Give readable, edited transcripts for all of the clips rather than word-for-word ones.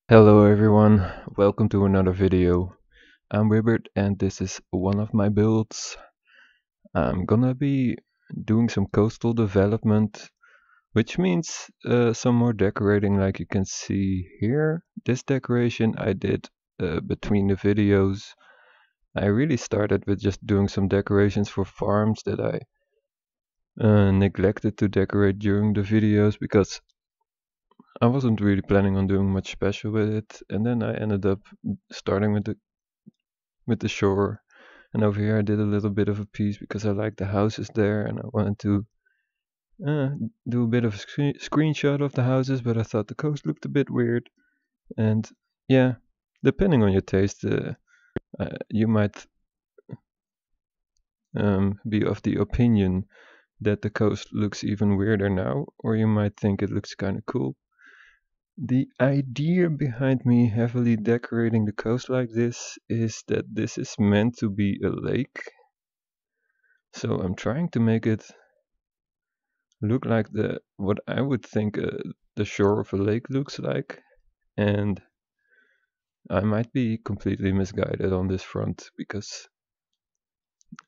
Hello everyone, welcome to another video. I'm Wibbert and this is one of my builds. I'm gonna be doing some coastal development, which means some more decorating like you can see here. This decoration I did between the videos. I really started with just doing some decorations for farms that I neglected to decorate during the videos because I wasn't really planning on doing much special with it, and then I ended up starting with the shore. And over here I did a little bit of a piece because I like the houses there and I wanted to uh, do a bit of a screenshot of the houses, but I thought the coast looked a bit weird. And yeah, depending on your taste, you might be of the opinion that the coast looks even weirder now, or you might think it looks kind of cool. The idea behind me heavily decorating the coast like this is that this is meant to be a lake. So I'm trying to make it look like the what I would think the shore of a lake looks like, and I might be completely misguided on this front because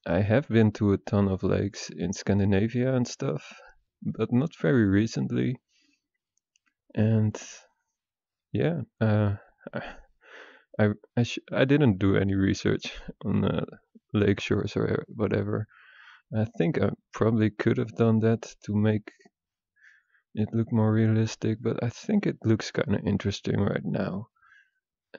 I have been to a ton of lakes in Scandinavia and stuff, but not very recently. And yeah, I didn't do any research on lake shores or whatever. I think I probably could have done that to make it look more realistic, but I think it looks kind of interesting right now.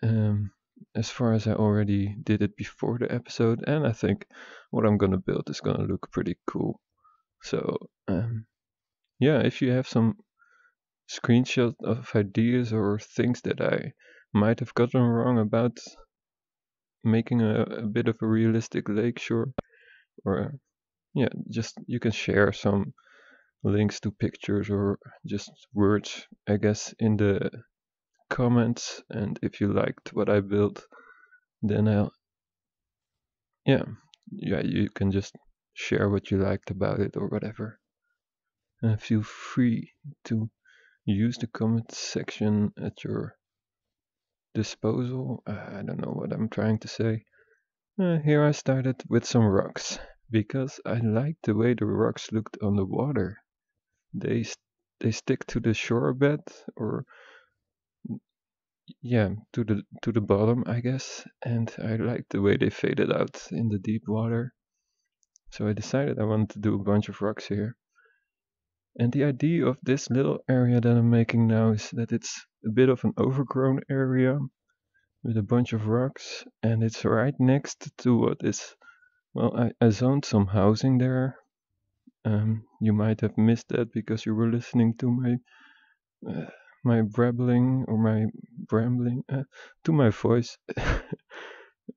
Um, as far as I already did it before the episode, and I think what I'm gonna build is gonna look pretty cool. So, yeah, if you have some screenshots of ideas or things that I might have gotten wrong about making a bit of a realistic lakeshore, or yeah, just you can share some links to pictures or just words, I guess, in the comments. And if you liked what I built, then yeah, you can just share what you liked about it or whatever. And feel free to use the comment section at your disposal. I don't know what I'm trying to say. Here I started with some rocks because I liked the way the rocks looked on the water. They they stick to the shore bed, or yeah, to the bottom, I guess, and I liked the way they faded out in the deep water. So I decided I wanted to do a bunch of rocks here. And the idea of this little area that I'm making now is that it's a bit of an overgrown area with a bunch of rocks, and it's right next to what is, well, I zoned some housing there. You might have missed that because you were listening to my brabbling or my brambling to my voice.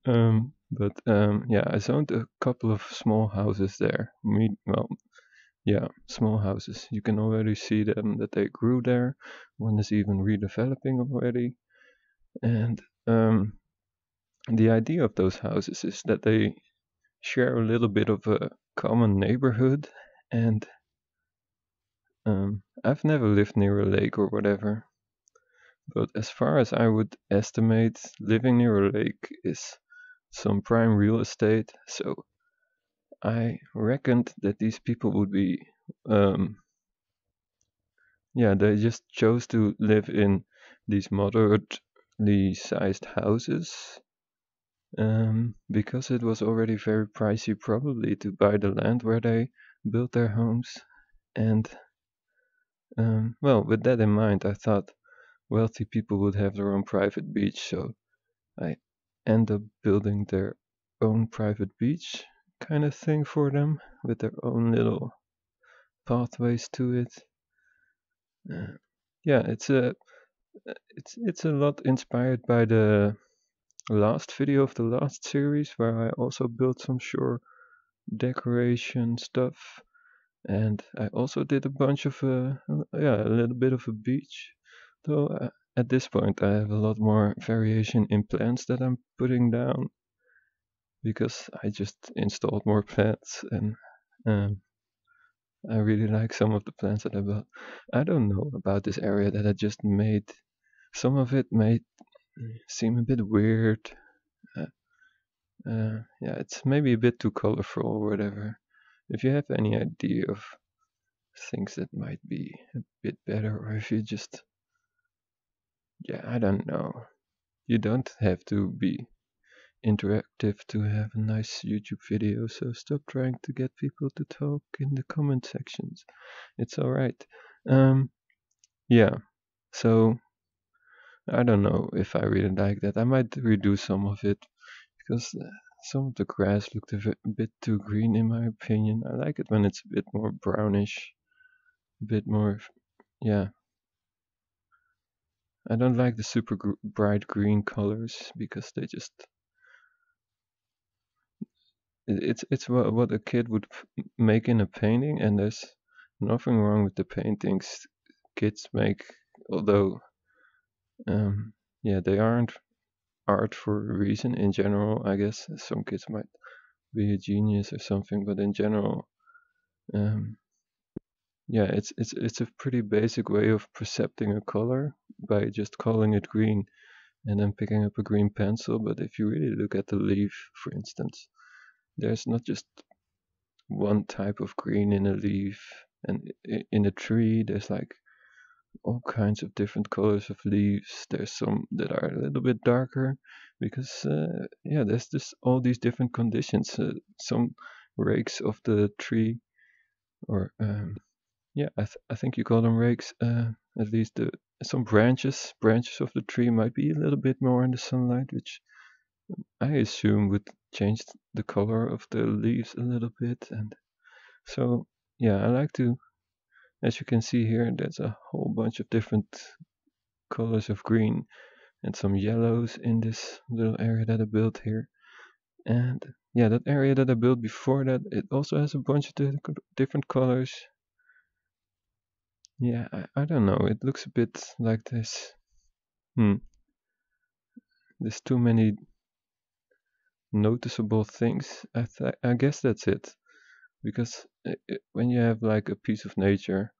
But yeah, I zoned a couple of small houses there. Well, yeah, small houses. You can already see them that they grew there. One is even redeveloping already. And the idea of those houses is that they share a little bit of a common neighborhood. And I've never lived near a lake or whatever. But as far as I would estimate, living near a lake is some prime real estate. So I reckoned that these people would be um, yeah, they just chose to live in these moderately sized houses because it was already very pricey, probably, to buy the land where they built their homes. And well, with that in mind, I thought wealthy people would have their own private beach, so I end up building their own private beach kind of thing for them with their own little pathways to it. Uh, yeah, it's a lot inspired by the last video of the last series where I also built some shore decoration stuff, and I also did a bunch of yeah, a little bit of a beach. Though at this point I have a lot more variation in plants that I'm putting down because I just installed more plants, and um, I really like some of the plants that I built. I don't know about this area that I just made some of it may seem a bit weird. Uh, yeah, it's maybe a bit too colorful or whatever. If you have any idea of things that might be a bit better, or if you just, yeah, I don't know. You don't have to be interactive to have a nice YouTube video, so stop trying to get people to talk in the comment sections. It's alright. Um, yeah, so I don't know if I really like that. I might redo some of it because some of the grass looked a bit too green in my opinion. I like it when it's a bit more brownish, a bit more, yeah. I don't like the super bright green colors because they just it's what a kid would make in a painting, and there's nothing wrong with the paintings kids make, although yeah, they aren't art for a reason in general. I guess some kids might be a genius or something, but in general, um, yeah, it's a pretty basic way of percepting a color by just calling it green and then picking up a green pencil. But if you really look at the leaf, for instance, there's not just one type of green in a leaf, and in a tree there's like all kinds of different colors of leaves. There's some that are a little bit darker because yeah, there's just all these different conditions. Some rakes of the tree, or yeah, I think you call them rakes. At least the some branches of the tree might be a little bit more in the sunlight, which I assume would change the color of the leaves a little bit. And so yeah, I like to, as you can see here, there's a whole bunch of different colors of green and some yellows in this little area that I built here. And yeah, that area that I built before that, it also has a bunch of different colors. Yeah, I don't know. It looks a bit like this. Hmm. There's too many noticeable things. I guess that's it. Because when you have like a piece of nature,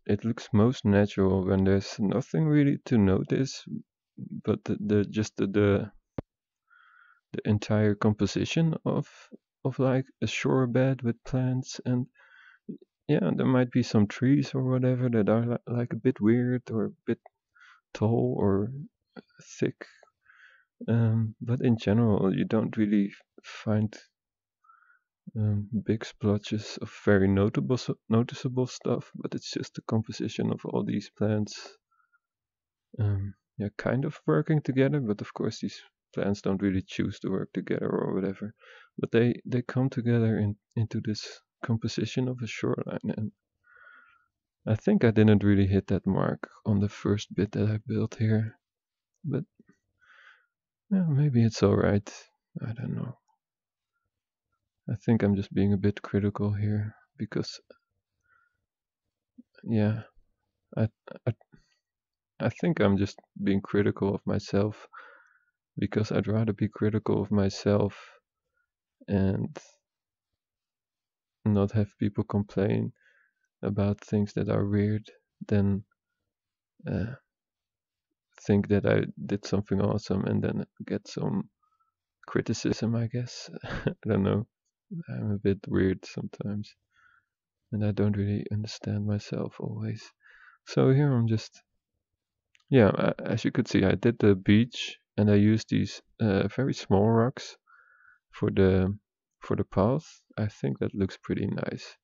it looks most natural when there's nothing really to notice, but the entire composition of like a shore bed with plants. And yeah, there might be some trees or whatever that are like a bit weird or a bit tall or thick. But in general, you don't really find big splotches of very noticeable stuff, but it's just the composition of all these plants, yeah, kind of working together. But of course, these plants don't really choose to work together or whatever, but they come together into this composition of a shoreline. And I think I didn't really hit that mark on the first bit that I built here, but yeah, maybe it's all right. I don't know. I think I'm just being a bit critical here because yeah, I I, I think I'm just being critical of myself because I'd rather be critical of myself and not have people complain about things that are weird than uh, think that I did something awesome and then get some criticism, I guess. I don't know. I'm a bit weird sometimes and I don't really understand myself always. So here I'm just, yeah, as you could see, I did the beach and I used these very small rocks for the path. I think that looks pretty nice.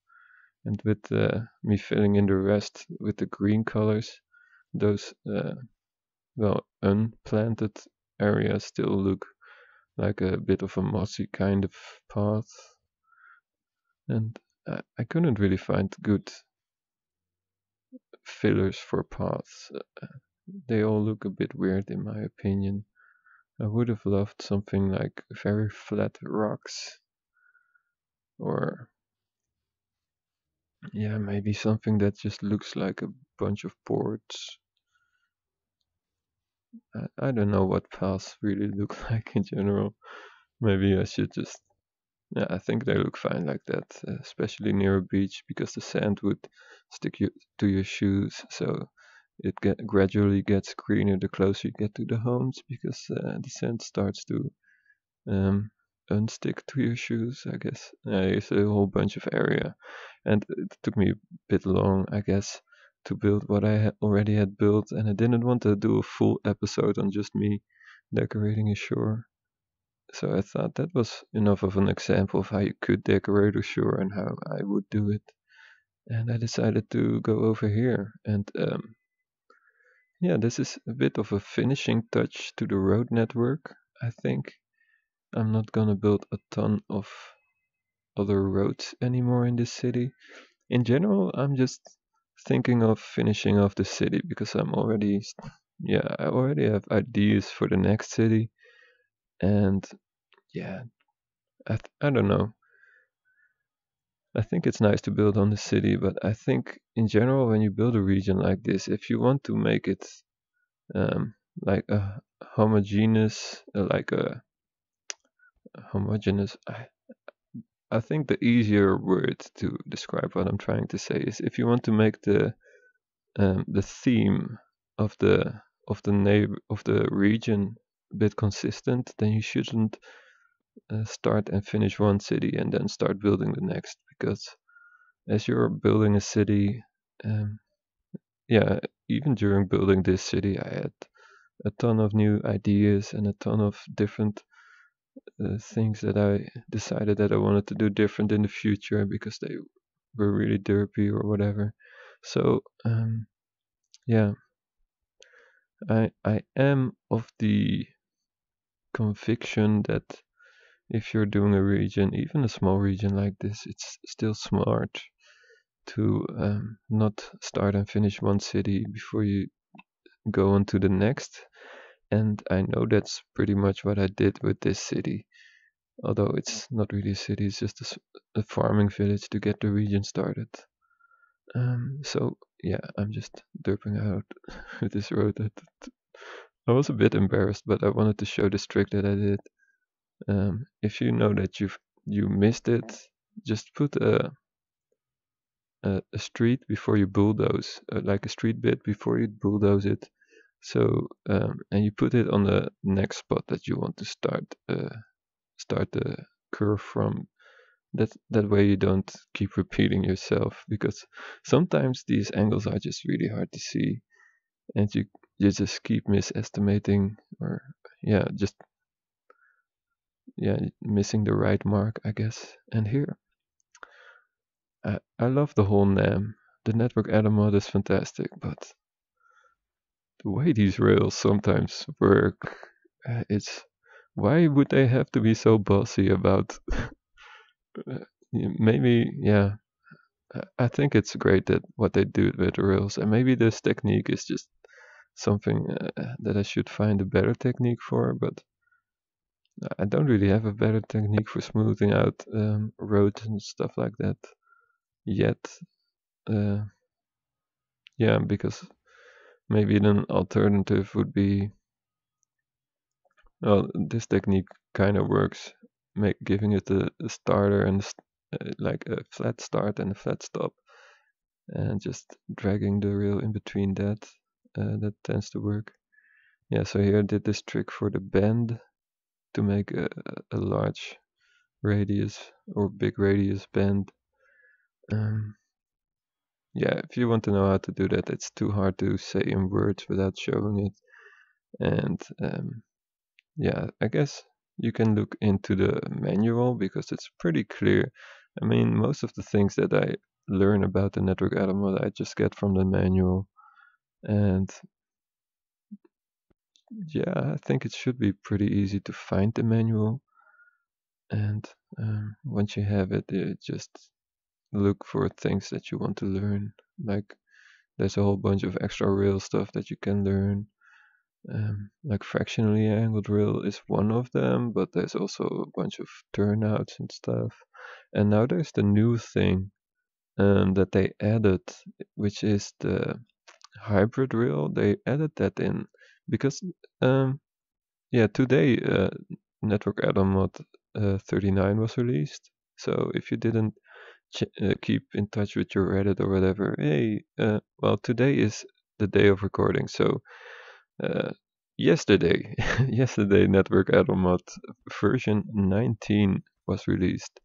And with me filling in the rest with the green colors, those well unplanted areas still look like a bit of a mossy kind of path. And I couldn't really find good fillers for paths. They all look a bit weird in my opinion. I would have loved something like very flat rocks, or yeah, maybe something that just looks like a bunch of boards. I don't know what paths really look like in general. Maybe I should just. Yeah, I think they look fine like that, especially near a beach because the sand would stick to your shoes. So gradually gets greener the closer you get to the homes because the sand starts to um, unstick to your shoes, I guess. It's a whole bunch of area, and it took me a bit long, I guess, to build what I already had built, and I didn't want to do a full episode on just me decorating a shore. So I thought that was enough of an example of how you could decorate a shore and how I would do it. And I decided to go over here. And yeah, this is a bit of a finishing touch to the road network, I think. I'm not gonna build a ton of other roads anymore in this city. In general, I'm just thinking of finishing off the city because yeah, I already have ideas for the next city. And yeah, I don't know. I think it's nice to build on the city, but I think in general, when you build a region like this, if you want to make it like a homogeneous, homogeneous, I think the easier word to describe what I'm trying to say is if you want to make the theme of the region a bit consistent, then you shouldn't start and finish one city and then start building the next because as you're building a city, um, yeah, even during building this city, I had a ton of new ideas and a ton of different things that I decided that I wanted to do different in the future because they were really derpy or whatever. So yeah, I am of the conviction that if you're doing a region, even a small region like this, it's still smart to not start and finish one city before you go on to the next. And I know that's pretty much what I did with this city. Although it's not really a city, it's just a farming village to get the region started. So yeah, I'm just derping out with this road. I was a bit embarrassed, but I wanted to show this trick that I did. If you know that you missed it, just put a street before you bulldoze, like a street bit before you bulldoze it. So and you put it on the next spot that you want to start the curve from. That way you don't keep repeating yourself because sometimes these angles are just really hard to see and you just keep misestimating or yeah just yeah missing the right mark, I guess. And here I love the whole NAM. The network Addon mod is fantastic, but the way these rails sometimes work, it's why would they have to be so bossy about maybe yeah I think it's great that what they do with the rails, and maybe this technique is just something that I should find a better technique for. But I don't really have a better technique for smoothing out roads and stuff like that yet. Uh, yeah, because maybe an alternative would be well, this technique kind of works, giving it a starter and like a flat start and a flat stop, and just dragging the rail in between that. That tends to work. Yeah, so here I did this trick for the bend to make a large radius or big radius bend. Um, yeah, if you want to know how to do that, it's too hard to say in words without showing it. And yeah, I guess you can look into the manual because it's pretty clear. I mean, most of the things that I learn about the network element I just get from the manual. And yeah, I think it should be pretty easy to find the manual. And once you have it, you just look for things that you want to learn. Like there's a whole bunch of extra rail stuff that you can learn. Like fractionally angled rail is one of them, but there's also a bunch of turnouts and stuff. And now there's the new thing that they added, which is the hybrid rail. They added that in because yeah, today Network Addon mod 39 was released. So if you didn't keep in touch with your Reddit or whatever, hey, well, today is the day of recording. So uh, yesterday, yesterday, Network Addon mod version 19 was released.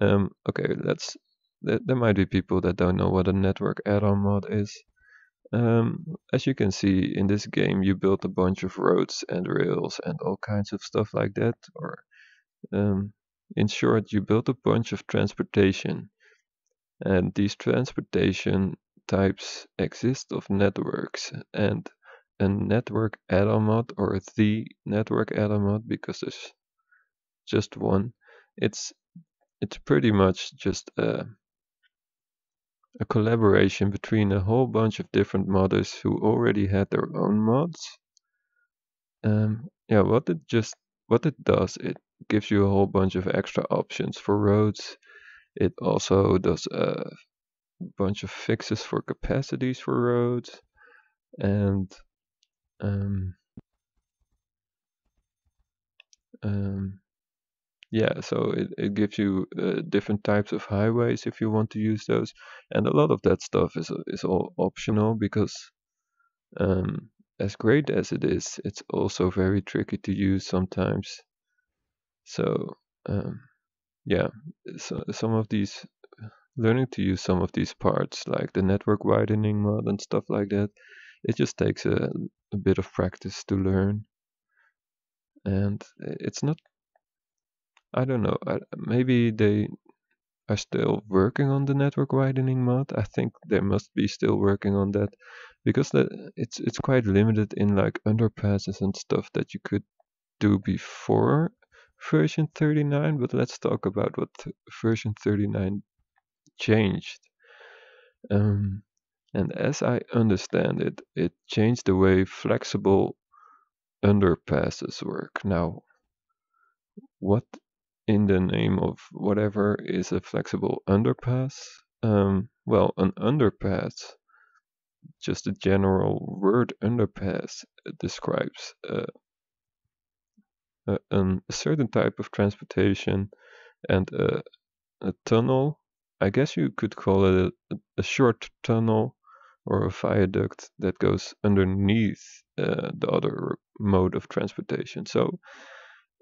Okay, there might be people that don't know what a network add-on mod is. As you can see in this game, you build a bunch of roads and rails and all kinds of stuff like that. Or, in short, you build a bunch of transportation. And these transportation types exist of networks. And a network add-on mod, or the network add-on mod, because there's just one, it's it's pretty much just a collaboration between a whole bunch of different modders who already had their own mods. Yeah, what it does, it gives you a whole bunch of extra options for roads. It also does a bunch of fixes for capacities for roads, and um, um, yeah, so it gives you different types of highways if you want to use those, and a lot of that stuff is all optional because Um, as great as it is, it's also very tricky to use sometimes. So, yeah, some of these, learning to use some of these parts, like the network widening mod and stuff like that, it just takes a bit of practice to learn. And it's not, I don't know, maybe they are still working on the network widening mod. I think they must be still working on that because it's quite limited in like underpasses and stuff that you could do before version 39. But let's talk about what version 39 changed. Um, and as I understand it, it changed the way flexible underpasses work. Now, what in the name of whatever is a flexible underpass? Well, an underpass, just a general word underpass, describes a certain type of transportation and a tunnel. I guess you could call it a short tunnel or a viaduct that goes underneath the other mode of transportation. So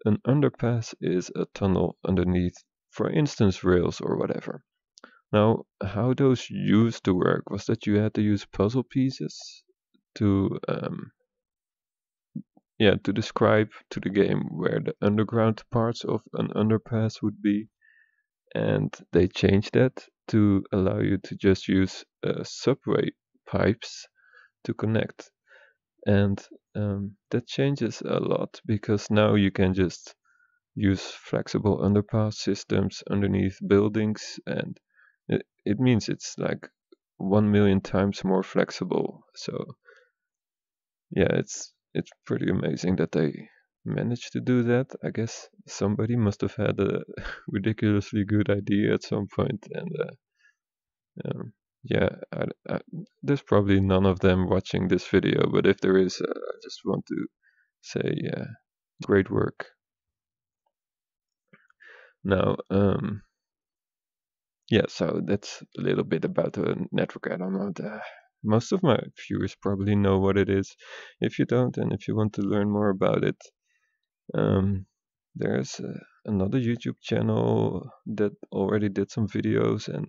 an underpass is a tunnel underneath, for instance, rails or whatever. Now, how those used to work was that you had to use puzzle pieces to, yeah, to describe to the game where the underground parts of an underpass would be, and they changed that to allow you to just use subway pipes to connect. And that changes a lot because now you can just use flexible underpass systems underneath buildings, and it means it's like 1 million times more flexible. So yeah, it's pretty amazing that they managed to do that. I guess somebody must have had a ridiculously good idea at some point, and yeah, there's probably none of them watching this video, but if there is, I just want to say, great work. Now, yeah, so that's a little bit about the network add-on mod. Most of my viewers probably know what it is. If you don't, and if you want to learn more about it, um, there's another YouTube channel that already did some videos, and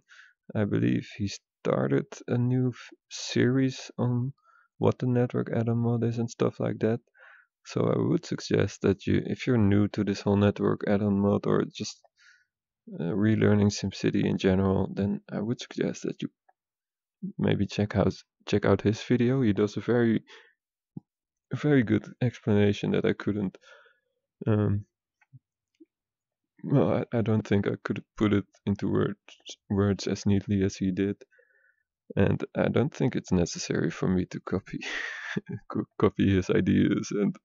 I believe he started a new series on what the network add-on mod is and stuff like that. So I would suggest that you, if you're new to this whole network add-on mod or just relearning SimCity in general, then I would suggest that you maybe check out his video. He does a very good explanation that I couldn't. Um, well, I don't think I could put it into words as neatly as he did, and I don't think it's necessary for me to copy his ideas and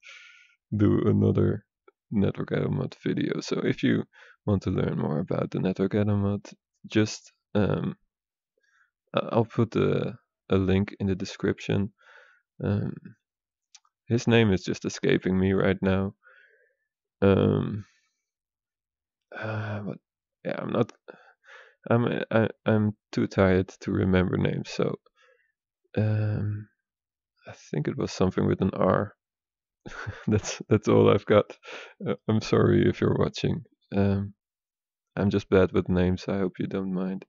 do another network add-on mod video. So if you want to learn more about the network add-on mod, just I'll put a link in the description. Um, his name is just escaping me right now. Um, but yeah, I'm not. I'm too tired to remember names. So um, I think it was something with an R. That's all I've got. I'm sorry if you're watching. Um, I'm just bad with names. I hope you don't mind.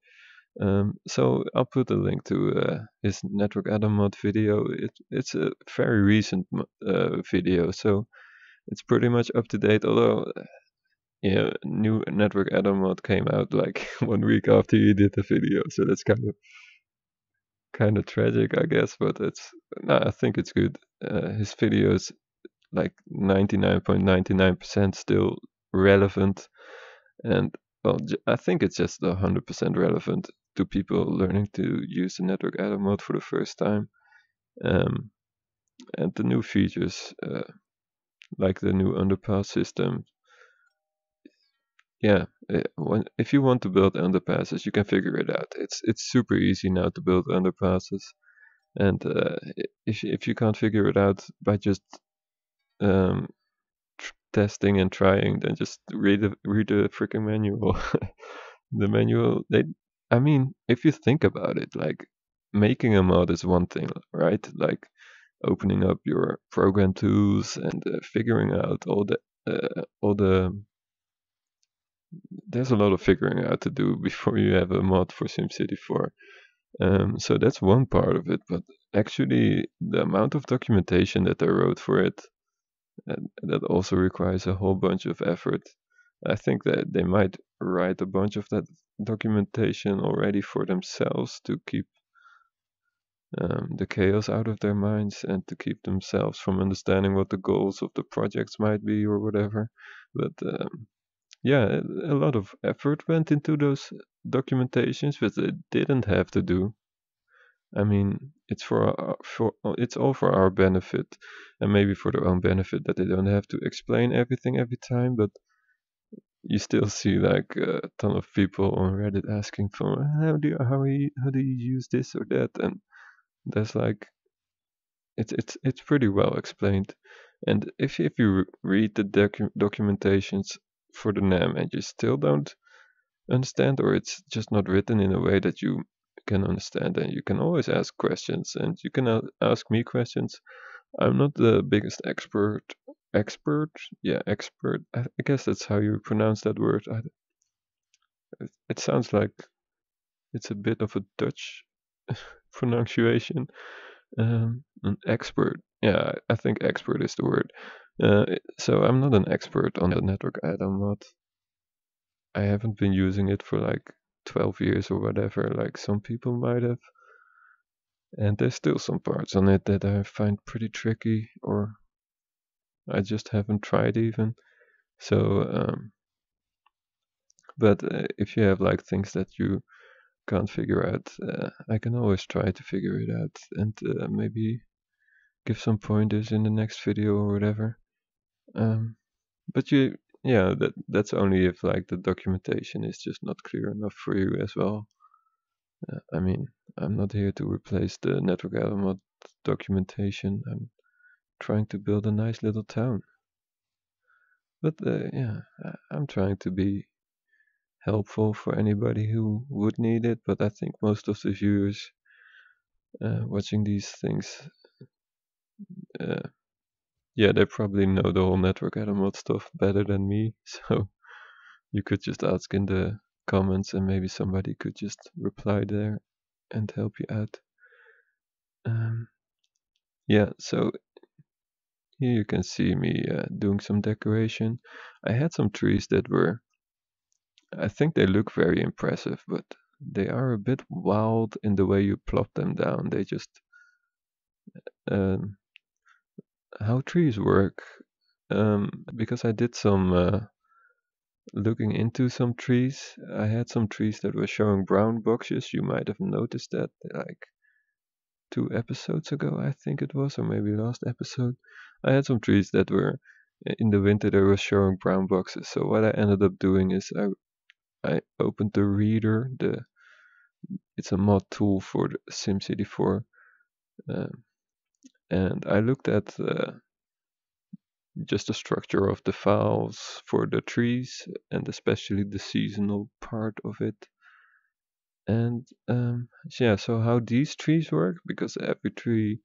So I'll put a link to his network Addon mod video. It's a very recent video, so it's pretty much up to date. Although, yeah, new network Addon mod came out like 1 week after he did the video, so that's kind of tragic, I guess. But it's no, I think it's good. His videos like 99.99% still relevant, and well, I think it's just 100% relevant to people learning to use the network Addon mode for the first time. Um, and the new features, like the new underpass system. Yeah, if you want to build underpasses, you can figure it out. It's super easy now to build underpasses, and if you can't figure it out by just um, testing and trying, then just read the freaking manual. The manual, I mean, if you think about it, like making a mod is one thing, right? Like opening up your program tools and figuring out all the. There's a lot of figuring out to do before you have a mod for SimCity 4. So that's one part of it, but actually the amount of documentation that they wrote for it, that also requires a whole bunch of effort. I think that they might write a bunch of that documentation already for themselves to keep the chaos out of their minds and to keep themselves from understanding what the goals of the projects might be or whatever. But yeah, a lot of effort went into those documentations, but they didn't have to do. I mean, it's all for our benefit, and maybe for their own benefit that they don't have to explain everything every time. But you still see like a ton of people on Reddit asking for how do you use this or that, and there's like it's pretty well explained. And if you read the documentations for the NAM and you still don't understand, or it's just not written in a way that you can understand, and you can always ask questions, and you can ask me questions. I'm not the biggest expert, yeah, expert. I guess that's how you pronounce that word. It sounds like it's a bit of a Dutch pronunciation. An expert, yeah, I think expert is the word. So I'm not an expert on the network Addon mod. I haven't been using it for like 12 years or whatever, like some people might have. And there's still some parts on it that I find pretty tricky, or I just haven't tried even. So, but if you have like things that you can't figure out, I can always try to figure it out and maybe give some pointers in the next video or whatever. Um, but yeah, that's only if like the documentation is just not clear enough for you as well. I mean, I'm not here to replace the network element documentation. I'm trying to build a nice little town. But yeah, I'm trying to be helpful for anybody who would need it. But I think most of the viewers watching these things, uh, yeah, they probably know the whole network element stuff better than me. So you could just ask in the comments, and maybe somebody could just reply there and help you out. Um, yeah, so here you can see me doing some decoration. I had some trees that were, I think they look very impressive, but they are a bit wild in the way you plop them down. They just, um, how trees work. Because I did some looking into some trees. I had some trees that were showing brown boxes. You might have noticed that like 2 episodes ago, I think it was, or maybe last episode. I had some trees that were in the winter they were showing brown boxes. So what I ended up doing is I opened the reader. It's a mod tool for the SimCity 4, um, and I looked at just the structure of the files for the trees and especially the seasonal part of it. And yeah, so how these trees work, because every tree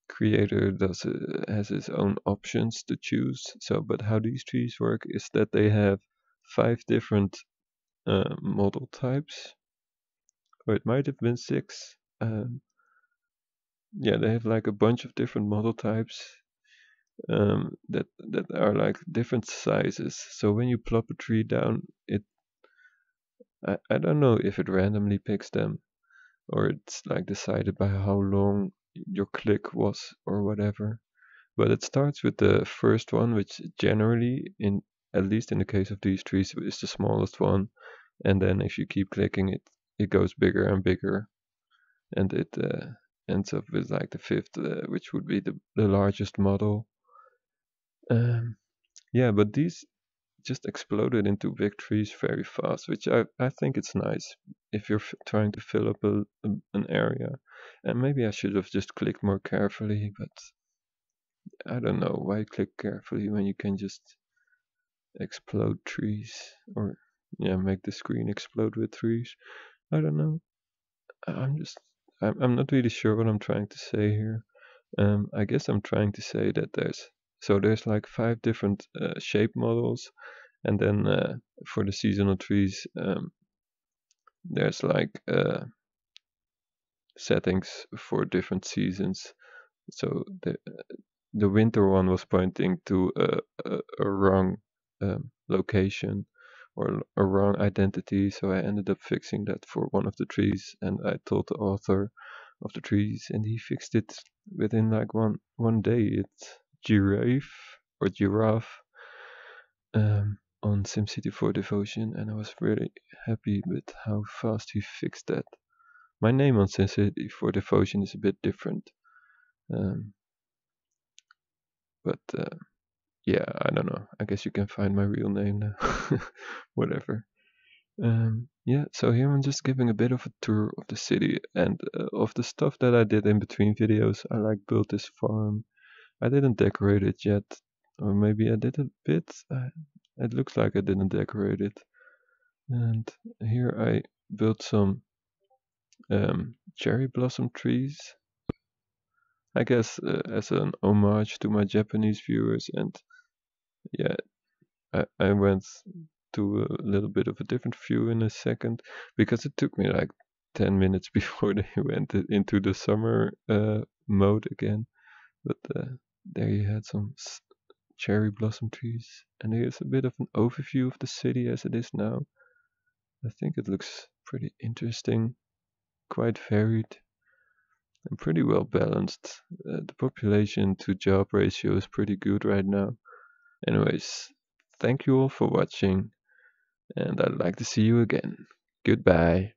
creator does has his own options to choose. So, but how these trees work is that they have 5 different model types, or it might have been 6. Yeah, they have like a bunch of different model types that are like different sizes. So when you plop a tree down, I don't know if it randomly picks them or it's like decided by how long your click was or whatever. But it starts with the first one, which generally, in at least in the case of these trees, is the smallest one. And then if you keep clicking it, it goes bigger and bigger, and it ends up with like the fifth, which would be the largest model. Um, yeah, but these just exploded into big trees very fast, which I think it's nice if you're trying to fill up an area. And maybe I should have just clicked more carefully, but I don't know why click carefully when you can just explode trees or yeah, make the screen explode with trees. I don't know. I'm just I'm not really sure what I'm trying to say here. I guess I'm trying to say that there's like 5 different shape models, and then for the seasonal trees, there's like settings for different seasons. So the winter one was pointing to a wrong location or a wrong identity, so I ended up fixing that for one of the trees, and I told the author of the trees, and he fixed it within like one day. It's Girafe on SimCity for Devotion, and I was really happy with how fast he fixed that. My name on SimCity for Devotion is a bit different, um, but yeah, I don't know. I guess you can find my real name now. Whatever. Yeah, so here I'm just giving a bit of a tour of the city and of the stuff that I did in between videos. I like built this farm. I didn't decorate it yet, or maybe I did a bit. It looks like I didn't decorate it. And here I built some cherry blossom trees. I guess as an homage to my Japanese viewers, and yeah, I went to a little bit of a different view in a second because it took me like 10 minutes before they went into the summer mode again. But there you had some cherry blossom trees, and here's a bit of an overview of the city as it is now. I think it looks pretty interesting, quite varied, and pretty well balanced. The population to job ratio is pretty good right now. Anyways, thank you all for watching, and I'd like to see you again. Goodbye.